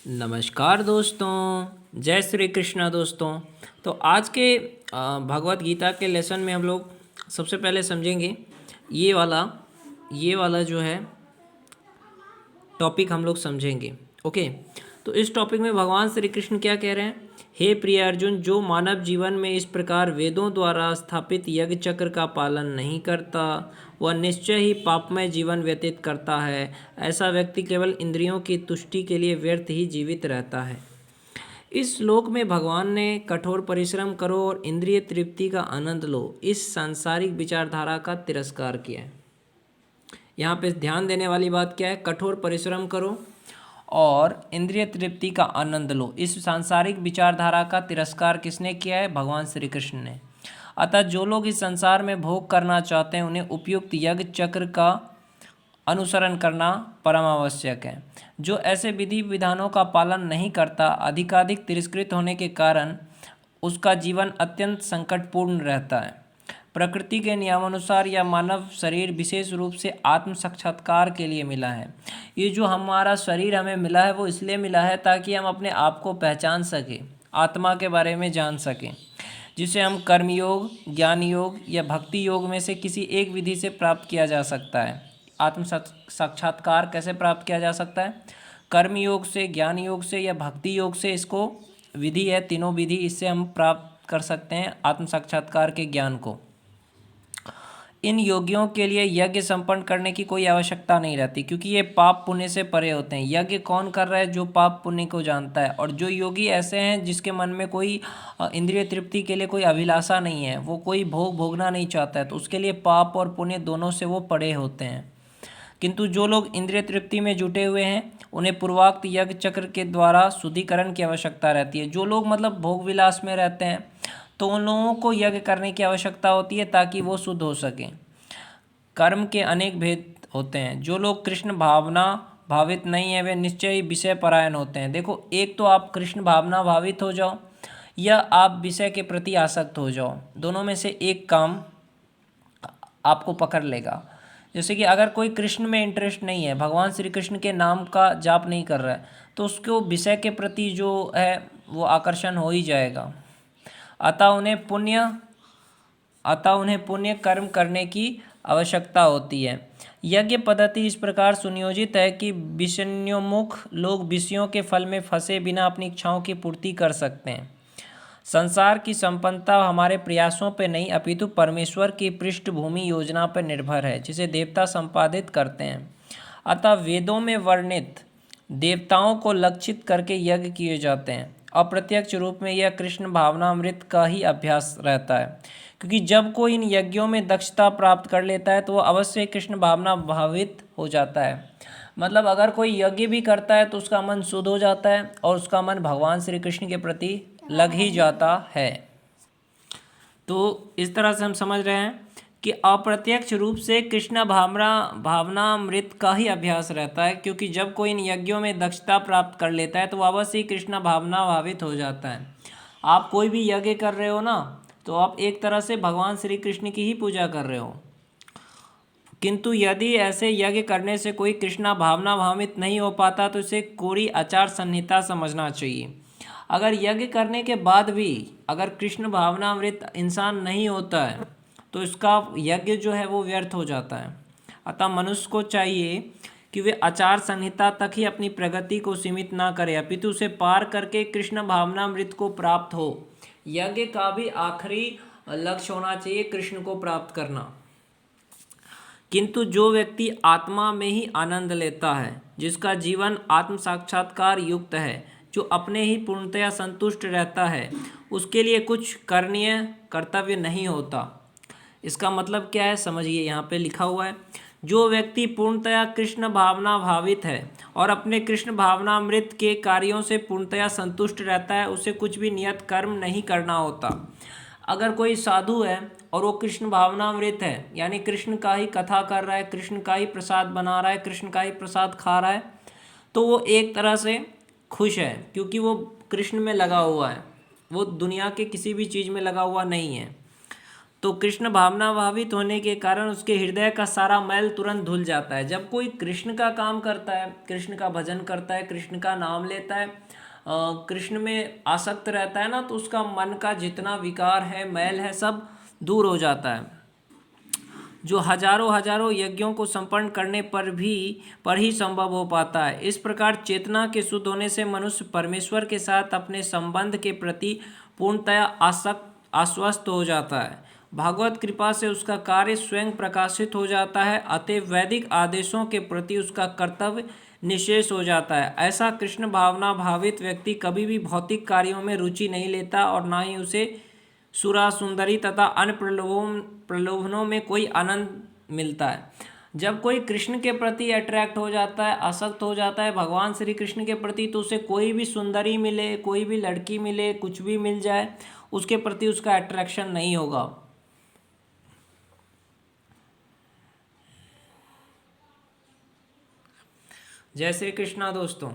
नमस्कार दोस्तों, जय श्री कृष्णा दोस्तों। तो आज के भगवत गीता के लेसन में हम लोग सबसे पहले समझेंगे ये वाला ये वाला जो है टॉपिक हम लोग समझेंगे। ओके, तो इस टॉपिक में भगवान श्री कृष्ण क्या कह रहे हैं। हे प्रिय अर्जुन, जो मानव जीवन में इस प्रकार वेदों द्वारा स्थापित यज्ञ चक्र का पालन नहीं करता वह निश्चय ही पापमय जीवन व्यतीत करता है। ऐसा व्यक्ति केवल इंद्रियों की तुष्टि के लिए व्यर्थ ही जीवित रहता है। इस श्लोक में भगवान ने कठोर परिश्रम करो और इंद्रिय तृप्ति का आनंद लो इस सांसारिक विचारधारा का तिरस्कार किया है। यहाँ पे ध्यान देने वाली बात क्या है, कठोर परिश्रम करो और इंद्रिय तृप्ति का आनंद लो, इस सांसारिक विचारधारा का तिरस्कार किसने किया है? भगवान श्री कृष्ण ने। अतः जो लोग इस संसार में भोग करना चाहते हैं उन्हें उपयुक्त यज्ञ चक्र का अनुसरण करना परम आवश्यक है। जो ऐसे विधि विधानों का पालन नहीं करता अधिकाधिक तिरस्कृत होने के कारण उसका जीवन अत्यंत संकटपूर्ण रहता है। प्रकृति के नियमानुसार यह मानव शरीर विशेष रूप से आत्म साक्षात्कार के लिए मिला है। ये जो हमारा शरीर हमें मिला है वो इसलिए मिला है ताकि हम अपने आप को पहचान सकें, आत्मा के बारे में जान सकें, जिसे हम कर्मयोग, ज्ञान योग या भक्ति योग में से किसी एक विधि से प्राप्त किया जा सकता है। आत्म साक्षात्कार कैसे प्राप्त किया जा सकता है? कर्म योग से, ज्ञान योग से या भक्ति योग से। इसको विधि है, तीनों विधि, इससे हम प्राप्त कर सकते हैं आत्म साक्षात्कार के ज्ञान को। इन योगियों के लिए यज्ञ संपन्न करने की कोई आवश्यकता नहीं रहती क्योंकि ये पाप पुण्य से परे होते हैं। यज्ञ कौन कर रहा है? जो पाप पुण्य को जानता है। और जो योगी ऐसे हैं जिसके मन में कोई इंद्रिय तृप्ति के लिए कोई अभिलाषा नहीं है, वो कोई भोग भोगना नहीं चाहता है, तो उसके लिए पाप और पुण्य दोनों से वो परे होते हैं। किंतु जो लोग इंद्रिय तृप्ति में जुटे हुए हैं उन्हें पूर्वोक्त यज्ञ चक्र के द्वारा शुद्धिकरण की आवश्यकता रहती है। जो लोग मतलब भोग विलास में रहते हैं तो उन लोगों को यज्ञ करने की आवश्यकता होती है ताकि वो शुद्ध हो सकें। कर्म के अनेक भेद होते हैं। जो लोग कृष्ण भावना भावित नहीं है वे निश्चय ही विषय परायण होते हैं। देखो, एक तो आप कृष्ण भावना भावित हो जाओ या आप विषय के प्रति आसक्त हो जाओ, दोनों में से एक काम आपको पकड़ लेगा। जैसे कि अगर कोई कृष्ण में इंटरेस्ट नहीं है, भगवान श्री कृष्ण के नाम का जाप नहीं कर रहा है, तो उसको विषय के प्रति जो है वो आकर्षण हो ही जाएगा। अतः उन्हें पुण्य कर्म करने की आवश्यकता होती है। यज्ञ पद्धति इस प्रकार सुनियोजित है कि विषयोन्मुख लोग विषयों के फल में फंसे बिना अपनी इच्छाओं की पूर्ति कर सकते हैं। संसार की संपन्नता हमारे प्रयासों पर नहीं अपितु परमेश्वर की पृष्ठभूमि योजना पर निर्भर है जिसे देवता संपादित करते हैं। अतः वेदों में वर्णित देवताओं को लक्षित करके यज्ञ किए जाते हैं। अप्रत्यक्ष रूप में यह कृष्ण भावनामृत का ही अभ्यास रहता है क्योंकि जब कोई इन यज्ञों में दक्षता प्राप्त कर लेता है तो वह अवश्य कृष्ण भावना भावित हो जाता है। मतलब अगर कोई यज्ञ भी करता है तो उसका मन शुद्ध हो जाता है और उसका मन भगवान श्री कृष्ण के प्रति लग ही जाता है। तो इस तरह से हम समझ रहे हैं कि अप्रत्यक्ष रूप से कृष्ण भावनामृत का ही अभ्यास रहता है क्योंकि जब कोई इन यज्ञों में दक्षता प्राप्त कर लेता है तो अवश्य ही कृष्ण भावना भावित हो जाता है। आप कोई भी यज्ञ कर रहे हो ना, तो आप एक तरह से भगवान श्री कृष्ण की ही पूजा कर रहे हो। किंतु यदि ऐसे यज्ञ करने से कोई कृष्ण भावना भावित नहीं हो पाता तो इसे कोरी आचार संहिता समझना चाहिए। अगर यज्ञ करने के बाद भी अगर कृष्ण भावनामृत इंसान नहीं होता है तो इसका यज्ञ जो है वो व्यर्थ हो जाता है। अतः मनुष्य को चाहिए कि वे आचार संहिता तक ही अपनी प्रगति को सीमित ना करे अपितु उसे पार करके कृष्ण भावनामृत को प्राप्त हो। यज्ञ का भी आखिरी लक्ष्य होना चाहिए कृष्ण को प्राप्त करना। किंतु जो व्यक्ति आत्मा में ही आनंद लेता है, जिसका जीवन आत्म साक्षात्कार युक्त है, जो अपने ही पूर्णतया संतुष्ट रहता है, उसके लिए कुछ करणीय कर्तव्य नहीं होता। इसका मतलब क्या है समझिए, यहाँ पे लिखा हुआ है, जो व्यक्ति पूर्णतया कृष्ण भावना भावित है और अपने कृष्ण भावनामृत के कार्यों से पूर्णतया संतुष्ट रहता है उसे कुछ भी नियत कर्म नहीं करना होता। अगर कोई साधु है और वो कृष्ण भावनामृत है यानी कृष्ण का ही कथा कर रहा है, कृष्ण का ही प्रसाद बना रहा है, कृष्ण का ही प्रसाद खा रहा है, तो वो एक तरह से खुश है क्योंकि वो कृष्ण में लगा हुआ है, वो दुनिया के किसी भी चीज़ में लगा हुआ नहीं है। तो कृष्ण भावना भावित होने के कारण उसके हृदय का सारा मैल तुरंत धुल जाता है। जब कोई कृष्ण का काम करता है, कृष्ण का भजन करता है, कृष्ण का नाम लेता है, कृष्ण में आसक्त रहता है ना, तो उसका मन का जितना विकार है, मैल है, सब दूर हो जाता है, जो हजारों हजारों यज्ञों को संपन्न करने पर ही संभव हो पाता है। इस प्रकार चेतना के शुद्ध होने से मनुष्य परमेश्वर के साथ अपने संबंध के प्रति पूर्णतया आश्वस्त हो जाता है। भागवत कृपा से उसका कार्य स्वयं प्रकाशित हो जाता है, अतः वैदिक आदेशों के प्रति उसका कर्तव्य निशेष हो जाता है। ऐसा कृष्ण भावना भावित व्यक्ति कभी भी भौतिक कार्यों में रुचि नहीं लेता और ना ही उसे सुरा सुंदरी तथा अन्य प्रलोभनों में कोई आनंद मिलता है। जब कोई कृष्ण के प्रति अट्रैक्ट हो जाता है, आसक्त हो जाता है भगवान श्री कृष्ण के प्रति, तो उसे कोई भी सुंदरी मिले, कोई भी लड़की मिले, कुछ भी मिल जाए, उसके प्रति उसका अट्रैक्शन नहीं होगा। जय श्री कृष्णा दोस्तों।